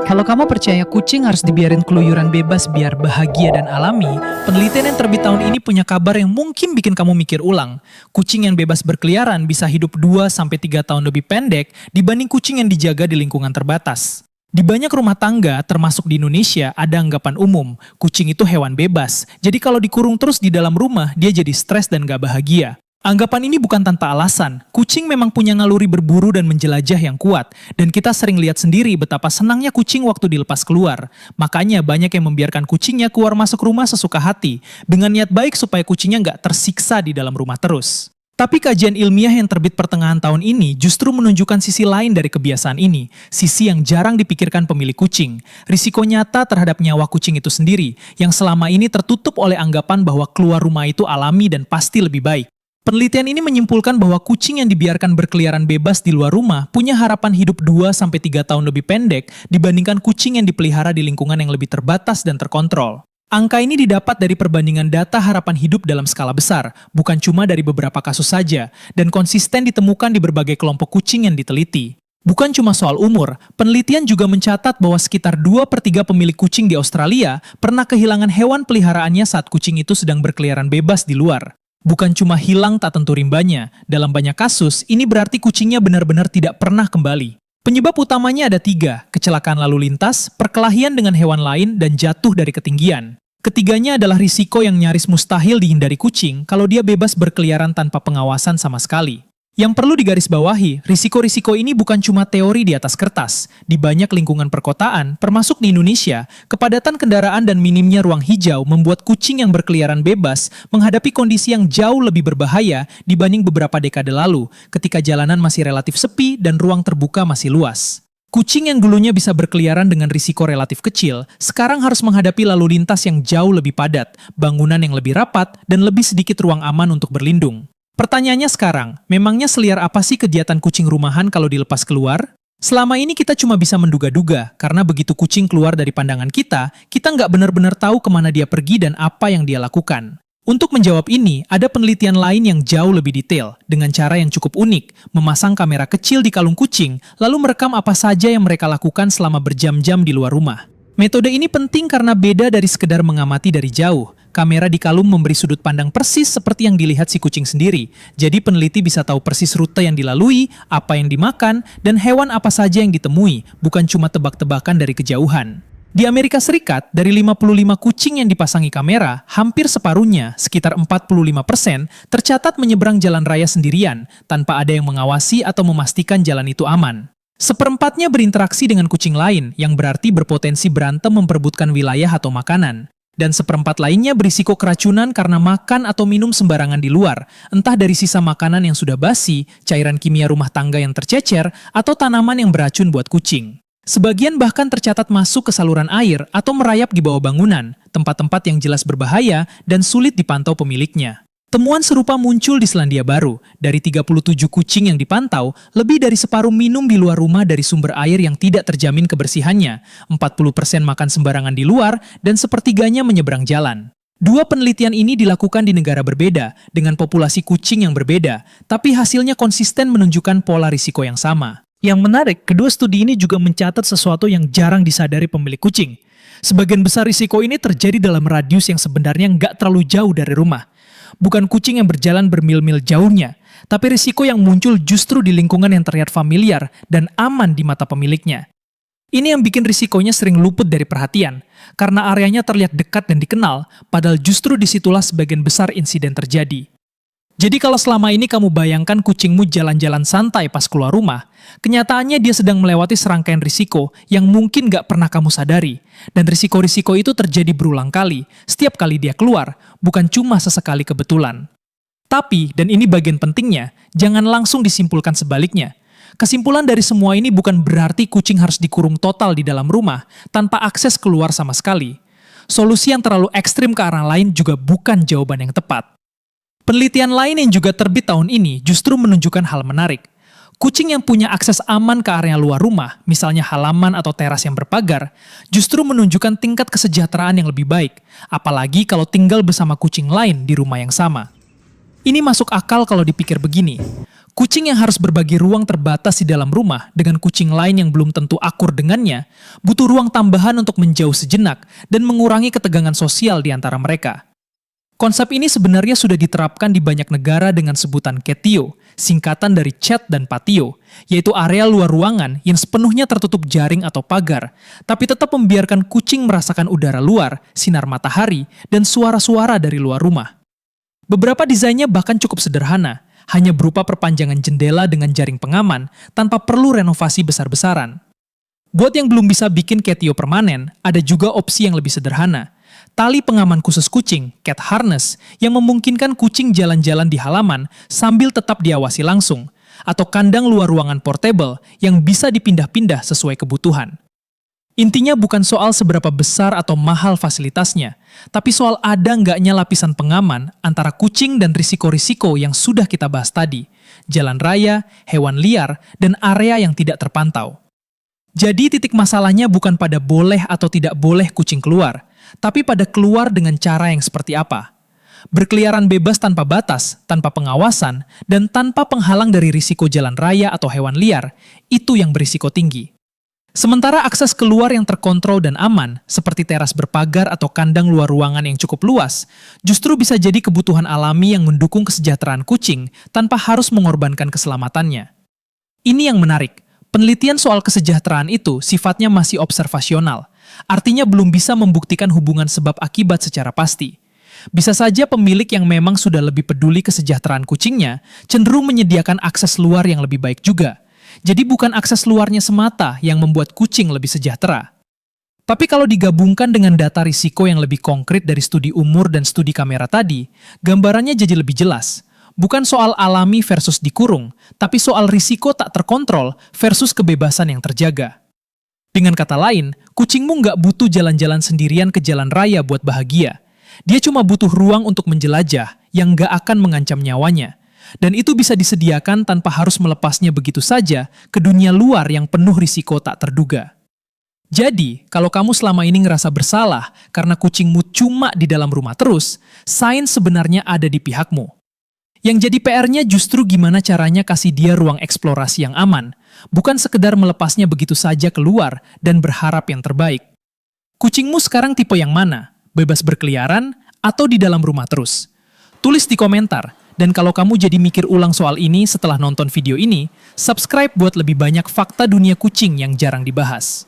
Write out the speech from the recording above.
Kalau kamu percaya kucing harus dibiarin keluyuran bebas biar bahagia dan alami, penelitian yang terbit tahun ini punya kabar yang mungkin bikin kamu mikir ulang. Kucing yang bebas berkeliaran bisa hidup 2-3 tahun lebih pendek dibanding kucing yang dijaga di lingkungan terbatas. Di banyak rumah tangga, termasuk di Indonesia, ada anggapan umum, kucing itu hewan bebas. Jadi kalau dikurung terus di dalam rumah, dia jadi stres dan gak bahagia. Anggapan ini bukan tanpa alasan. Kucing memang punya naluri berburu dan menjelajah yang kuat, dan kita sering lihat sendiri betapa senangnya kucing waktu dilepas keluar. Makanya banyak yang membiarkan kucingnya keluar masuk rumah sesuka hati, dengan niat baik supaya kucingnya nggak tersiksa di dalam rumah terus. Tapi kajian ilmiah yang terbit pertengahan tahun ini justru menunjukkan sisi lain dari kebiasaan ini, sisi yang jarang dipikirkan pemilik kucing, risiko nyata terhadap nyawa kucing itu sendiri, yang selama ini tertutup oleh anggapan bahwa keluar rumah itu alami dan pasti lebih baik. Penelitian ini menyimpulkan bahwa kucing yang dibiarkan berkeliaran bebas di luar rumah punya harapan hidup 2-3 tahun lebih pendek dibandingkan kucing yang dipelihara di lingkungan yang lebih terbatas dan terkontrol. Angka ini didapat dari perbandingan data harapan hidup dalam skala besar, bukan cuma dari beberapa kasus saja, dan konsisten ditemukan di berbagai kelompok kucing yang diteliti. Bukan cuma soal umur, penelitian juga mencatat bahwa sekitar 2/3 pemilik kucing di Australia pernah kehilangan hewan peliharaannya saat kucing itu sedang berkeliaran bebas di luar. Bukan cuma hilang tak tentu rimbanya, dalam banyak kasus ini berarti kucingnya benar-benar tidak pernah kembali. Penyebab utamanya ada 3, kecelakaan lalu lintas, perkelahian dengan hewan lain, dan jatuh dari ketinggian. Ketiganya adalah risiko yang nyaris mustahil dihindari kucing kalau dia bebas berkeliaran tanpa pengawasan sama sekali. Yang perlu digarisbawahi, risiko-risiko ini bukan cuma teori di atas kertas. Di banyak lingkungan perkotaan, termasuk di Indonesia, kepadatan kendaraan dan minimnya ruang hijau membuat kucing yang berkeliaran bebas menghadapi kondisi yang jauh lebih berbahaya dibanding beberapa dekade lalu, ketika jalanan masih relatif sepi dan ruang terbuka masih luas. Kucing yang dulunya bisa berkeliaran dengan risiko relatif kecil, sekarang harus menghadapi lalu lintas yang jauh lebih padat, bangunan yang lebih rapat, dan lebih sedikit ruang aman untuk berlindung. Pertanyaannya sekarang, memangnya seliar apa sih kegiatan kucing rumahan kalau dilepas keluar? Selama ini kita cuma bisa menduga-duga, karena begitu kucing keluar dari pandangan kita nggak benar-benar tahu kemana dia pergi dan apa yang dia lakukan. Untuk menjawab ini, ada penelitian lain yang jauh lebih detail, dengan cara yang cukup unik, memasang kamera kecil di kalung kucing, lalu merekam apa saja yang mereka lakukan selama berjam-jam di luar rumah. Metode ini penting karena beda dari sekedar mengamati dari jauh. Kamera di kalung memberi sudut pandang persis seperti yang dilihat si kucing sendiri. Jadi peneliti bisa tahu persis rute yang dilalui, apa yang dimakan, dan hewan apa saja yang ditemui, bukan cuma tebak-tebakan dari kejauhan. Di Amerika Serikat, dari 55 kucing yang dipasangi kamera, hampir separuhnya, sekitar 45%, tercatat menyeberang jalan raya sendirian, tanpa ada yang mengawasi atau memastikan jalan itu aman. Seperempatnya berinteraksi dengan kucing lain, yang berarti berpotensi berantem memperebutkan wilayah atau makanan. Dan seperempat lainnya berisiko keracunan karena makan atau minum sembarangan di luar, entah dari sisa makanan yang sudah basi, cairan kimia rumah tangga yang tercecer, atau tanaman yang beracun buat kucing. Sebagian bahkan tercatat masuk ke saluran air atau merayap di bawah bangunan, tempat-tempat yang jelas berbahaya dan sulit dipantau pemiliknya. Temuan serupa muncul di Selandia Baru. Dari 37 kucing yang dipantau, lebih dari separuh minum di luar rumah dari sumber air yang tidak terjamin kebersihannya, 40% makan sembarangan di luar, dan sepertiganya menyeberang jalan. Dua penelitian ini dilakukan di negara berbeda, dengan populasi kucing yang berbeda, tapi hasilnya konsisten menunjukkan pola risiko yang sama. Yang menarik, kedua studi ini juga mencatat sesuatu yang jarang disadari pemilik kucing. Sebagian besar risiko ini terjadi dalam radius yang sebenarnya nggak terlalu jauh dari rumah. Bukan kucing yang berjalan bermil-mil jauhnya, tapi risiko yang muncul justru di lingkungan yang terlihat familiar dan aman di mata pemiliknya. Ini yang bikin risikonya sering luput dari perhatian, karena areanya terlihat dekat dan dikenal, padahal justru disitulah sebagian besar insiden terjadi. Jadi kalau selama ini kamu bayangkan kucingmu jalan-jalan santai pas keluar rumah, kenyataannya dia sedang melewati serangkaian risiko yang mungkin gak pernah kamu sadari. Dan risiko-risiko itu terjadi berulang kali, setiap kali dia keluar, bukan cuma sesekali kebetulan. Tapi, dan ini bagian pentingnya, jangan langsung disimpulkan sebaliknya. Kesimpulan dari semua ini bukan berarti kucing harus dikurung total di dalam rumah, tanpa akses keluar sama sekali. Solusi yang terlalu ekstrim ke arah lain juga bukan jawaban yang tepat. Penelitian lain yang juga terbit tahun ini justru menunjukkan hal menarik. Kucing yang punya akses aman ke area luar rumah, misalnya halaman atau teras yang berpagar, justru menunjukkan tingkat kesejahteraan yang lebih baik, apalagi kalau tinggal bersama kucing lain di rumah yang sama. Ini masuk akal kalau dipikir begini. Kucing yang harus berbagi ruang terbatas di dalam rumah dengan kucing lain yang belum tentu akur dengannya, butuh ruang tambahan untuk menjauh sejenak dan mengurangi ketegangan sosial di antara mereka. Konsep ini sebenarnya sudah diterapkan di banyak negara dengan sebutan catio, singkatan dari cat dan patio, yaitu area luar ruangan yang sepenuhnya tertutup jaring atau pagar, tapi tetap membiarkan kucing merasakan udara luar, sinar matahari, dan suara-suara dari luar rumah. Beberapa desainnya bahkan cukup sederhana, hanya berupa perpanjangan jendela dengan jaring pengaman tanpa perlu renovasi besar-besaran. Buat yang belum bisa bikin catio permanen, ada juga opsi yang lebih sederhana. Tali pengaman khusus kucing, cat harness, yang memungkinkan kucing jalan-jalan di halaman sambil tetap diawasi langsung, atau kandang luar ruangan portable yang bisa dipindah-pindah sesuai kebutuhan. Intinya bukan soal seberapa besar atau mahal fasilitasnya, tapi soal ada nggaknya lapisan pengaman antara kucing dan risiko-risiko yang sudah kita bahas tadi, jalan raya, hewan liar, dan area yang tidak terpantau. Jadi titik masalahnya bukan pada boleh atau tidak boleh kucing keluar, tapi pada keluar dengan cara yang seperti apa. Berkeliaran bebas tanpa batas, tanpa pengawasan, dan tanpa penghalang dari risiko jalan raya atau hewan liar, itu yang berisiko tinggi. Sementara akses keluar yang terkontrol dan aman, seperti teras berpagar atau kandang luar ruangan yang cukup luas, justru bisa jadi kebutuhan alami yang mendukung kesejahteraan kucing tanpa harus mengorbankan keselamatannya. Ini yang menarik, penelitian soal kesejahteraan itu sifatnya masih observasional, artinya belum bisa membuktikan hubungan sebab akibat secara pasti. Bisa saja pemilik yang memang sudah lebih peduli kesejahteraan kucingnya cenderung menyediakan akses luar yang lebih baik juga. Jadi bukan akses luarnya semata yang membuat kucing lebih sejahtera. Tapi kalau digabungkan dengan data risiko yang lebih konkret dari studi umur dan studi kamera tadi, gambarannya jadi lebih jelas. Bukan soal alami versus dikurung, tapi soal risiko tak terkontrol versus kebebasan yang terjaga. Dengan kata lain, kucingmu nggak butuh jalan-jalan sendirian ke jalan raya buat bahagia. Dia cuma butuh ruang untuk menjelajah yang nggak akan mengancam nyawanya. Dan itu bisa disediakan tanpa harus melepasnya begitu saja ke dunia luar yang penuh risiko tak terduga. Jadi, kalau kamu selama ini ngerasa bersalah karena kucingmu cuma di dalam rumah terus, sains sebenarnya ada di pihakmu. Yang jadi PR-nya justru gimana caranya kasih dia ruang eksplorasi yang aman, bukan sekedar melepasnya begitu saja keluar dan berharap yang terbaik. Kucingmu sekarang tipe yang mana? Bebas berkeliaran atau di dalam rumah terus? Tulis di komentar. Dan kalau kamu jadi mikir ulang soal ini setelah nonton video ini, subscribe buat lebih banyak fakta dunia kucing yang jarang dibahas.